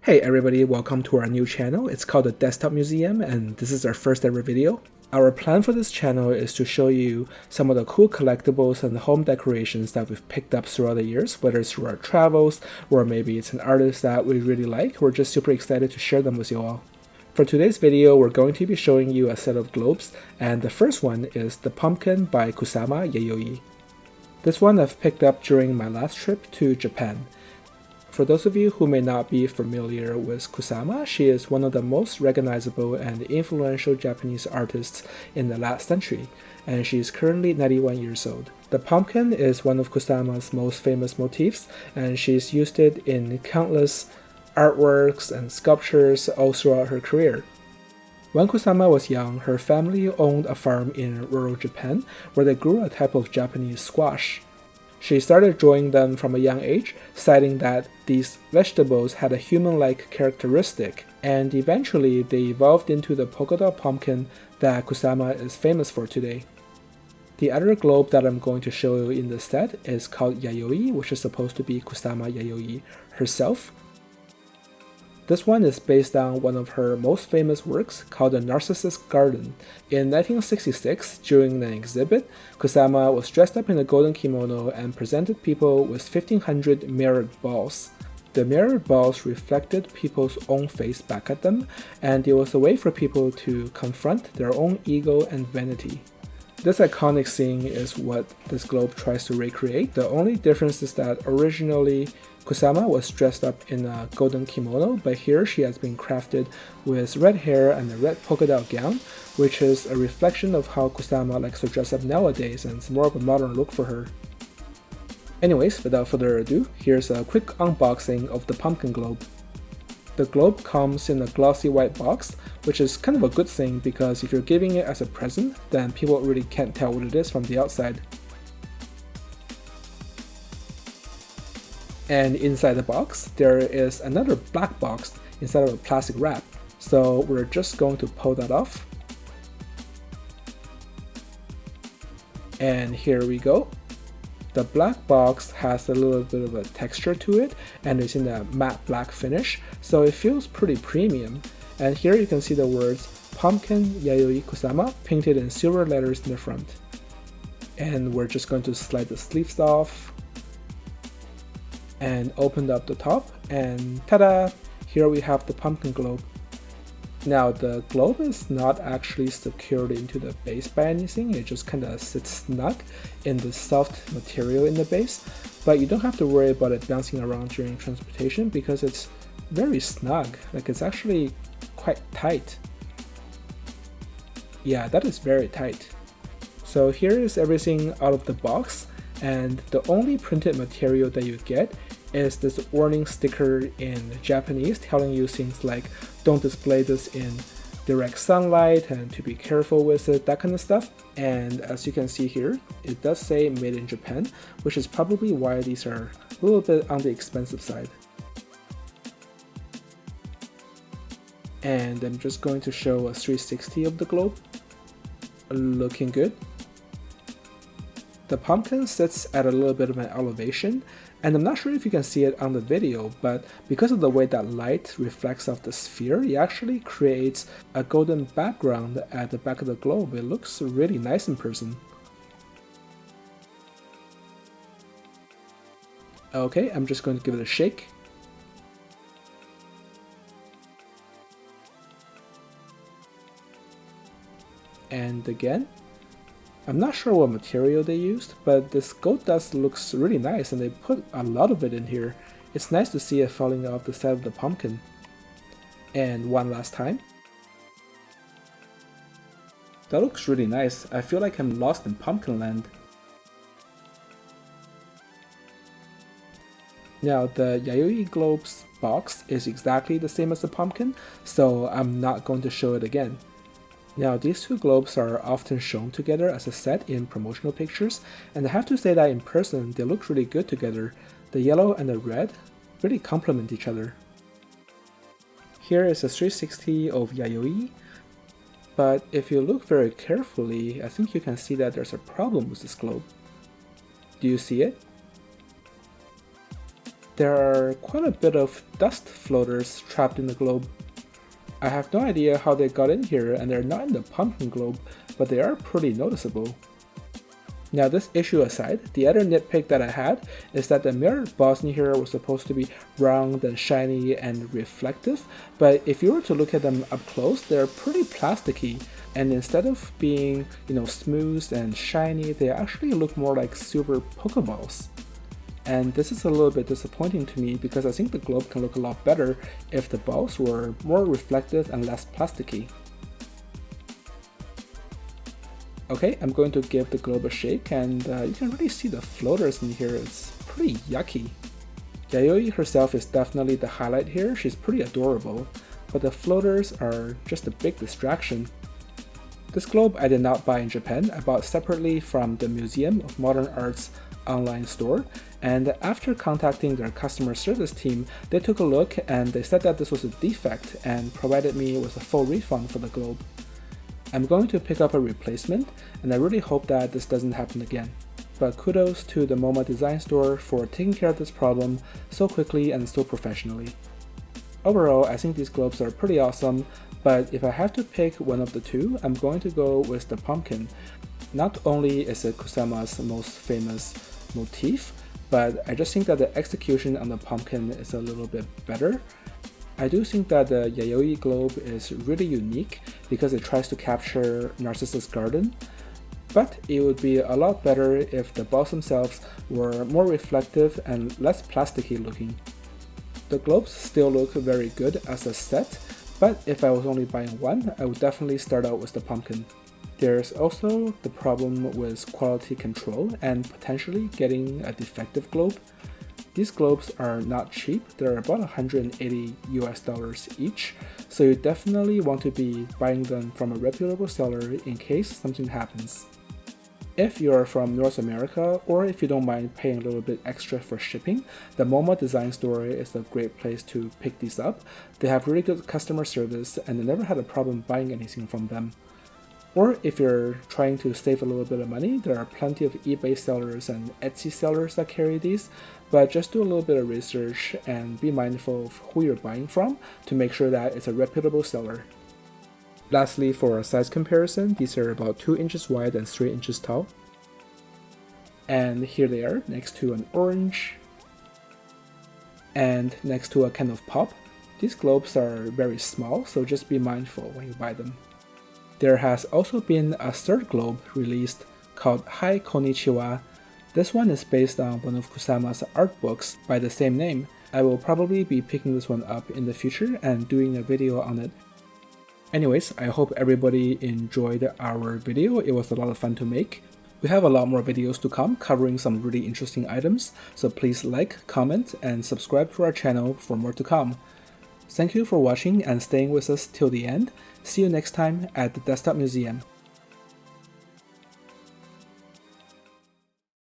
Hey everybody, welcome to our new channel. It's called the Desktop Museum and this is our first ever video. Our plan for this channel is to show you some of the cool collectibles and home decorations that we've picked up throughout the years, whether it's through our travels or maybe it's an artist that we really like. We're just super excited to share them with you all. For today's video, we're going to be showing you a set of globes, and the first one is the Pumpkin by Kusama Yayoi. This one I've picked up during my last trip to Japan. For those of you who may not be familiar with Kusama, she is one of the most recognizable and influential Japanese artists in the last century, and she is currently 91 years old. The pumpkin is one of Kusama's most famous motifs, and she's used it in countless artworks and sculptures all throughout her career. When Kusama was young, her family owned a farm in rural Japan where they grew a type of Japanese squash. She started drawing them from a young age, citing that these vegetables had a human-like characteristic, and eventually they evolved into the polka dot pumpkin that Kusama is famous for today. The other globe that I'm going to show you in this set is called Yayoi, which is supposed to be Kusama Yayoi herself. This one is based on one of her most famous works called The Narcissus Garden. In 1966, during an exhibit, Kusama was dressed up in a golden kimono and presented people with 1,500 mirrored balls. The mirrored balls reflected people's own face back at them, and it was a way for people to confront their own ego and vanity. This iconic scene is what this globe tries to recreate. The only difference is that originally Kusama was dressed up in a golden kimono, but here she has been crafted with red hair and a red polka dot gown, which is a reflection of how Kusama likes to dress up nowadays, and it's more of a modern look for her. Anyways, without further ado, here's a quick unboxing of the pumpkin globe. The globe comes in a glossy white box, which is kind of a good thing because if you're giving it as a present, then people really can't tell what it is from the outside. And inside the box, there is another black box instead of a plastic wrap. So we're just going to pull that off. And here we go. The black box has a little bit of a texture to it, and it's in a matte black finish, so it feels pretty premium. And here you can see the words Pumpkin Yayoi Kusama painted in silver letters in the front. And we're just going to slide the sleeves off and open up the top, and ta-da! Here we have the pumpkin globe. Now the globe is not actually secured into the base by anything, it just kinda sits snug in the soft material in the base, but you don't have to worry about it bouncing around during transportation because it's very snug, like it's actually quite tight. Yeah, that is very tight. So here is everything out of the box, and the only printed material that you get is this warning sticker in Japanese telling you things like don't display this in direct sunlight and to be careful with it, that kind of stuff. And as you can see here, it does say made in Japan, which is probably why these are a little bit on the expensive side. And I'm just going to show a 360 of the globe. Looking good. The pumpkin sits at a little bit of an elevation, and I'm not sure if you can see it on the video, but because of the way that light reflects off the sphere, it actually creates a golden background at the back of the globe. It looks really nice in person. Okay, I'm just going to give it a shake. And again. I'm not sure what material they used, but this gold dust looks really nice and they put a lot of it in here. It's nice to see it falling off the side of the pumpkin. And one last time. That looks really nice. I feel like I'm lost in pumpkin land. Now the Yayoi Globe's box is exactly the same as the pumpkin, so I'm not going to show it again. Now these two globes are often shown together as a set in promotional pictures, and I have to say that in person they look really good together. The yellow and the red really complement each other. Here is a 360 of Yayoi, but if you look very carefully, I think you can see that there's a problem with this globe. Do you see it? There are quite a bit of dust floaters trapped in the globe. I have no idea how they got in here, and they're not in the pumpkin globe, but they are pretty noticeable. Now, this issue aside, the other nitpick that I had is that the mirrored balls in here were supposed to be round and shiny and reflective, but if you were to look at them up close, they're pretty plasticky, and instead of being, smooth and shiny, they actually look more like silver Pokeballs. And this is a little bit disappointing to me because I think the globe can look a lot better if the balls were more reflective and less plasticky. Okay, I'm going to give the globe a shake, and you can really see the floaters in here. It's pretty yucky. Yayoi herself is definitely the highlight here. She's pretty adorable, but the floaters are just a big distraction. This globe I did not buy in Japan. I bought separately from the Museum of Modern Art's online store, and after contacting their customer service team, they took a look and they said that this was a defect and provided me with a full refund for the globe. I'm going to pick up a replacement, and I really hope that this doesn't happen again. But kudos to the MoMA design store for taking care of this problem so quickly and so professionally. Overall, I think these globes are pretty awesome, but if I have to pick one of the two, I'm going to go with the pumpkin. Not only is it Kusama's most famous motif, but I just think that the execution on the pumpkin is a little bit better. I do think that the Yayoi Globe is really unique because it tries to capture Narcissus Garden, but it would be a lot better if the balls themselves were more reflective and less plasticky looking. The globes still look very good as a set, but if I was only buying one, I would definitely start out with the pumpkin. There's also the problem with quality control and potentially getting a defective globe. These globes are not cheap, they're about $180 each, so you definitely want to be buying them from a reputable seller in case something happens. If you're from North America, or if you don't mind paying a little bit extra for shipping, the MoMA design store is a great place to pick these up. They have really good customer service, and I never had a problem buying anything from them. Or if you're trying to save a little bit of money, there are plenty of eBay sellers and Etsy sellers that carry these, but just do a little bit of research and be mindful of who you're buying from to make sure that it's a reputable seller. Lastly, for a size comparison, these are about 2 inches wide and 3 inches tall. And here they are next to an orange and next to a kind of pop. These globes are very small, so just be mindful when you buy them. There has also been a third globe released called Hi Konnichiwa. This one is based on one of Kusama's art books by the same name. I will probably be picking this one up in the future and doing a video on it. Anyways, I hope everybody enjoyed our video. It was a lot of fun to make. We have a lot more videos to come covering some really interesting items, so please like, comment, and subscribe to our channel for more to come. Thank you for watching and staying with us till the end. See you next time at the Desktop Museum.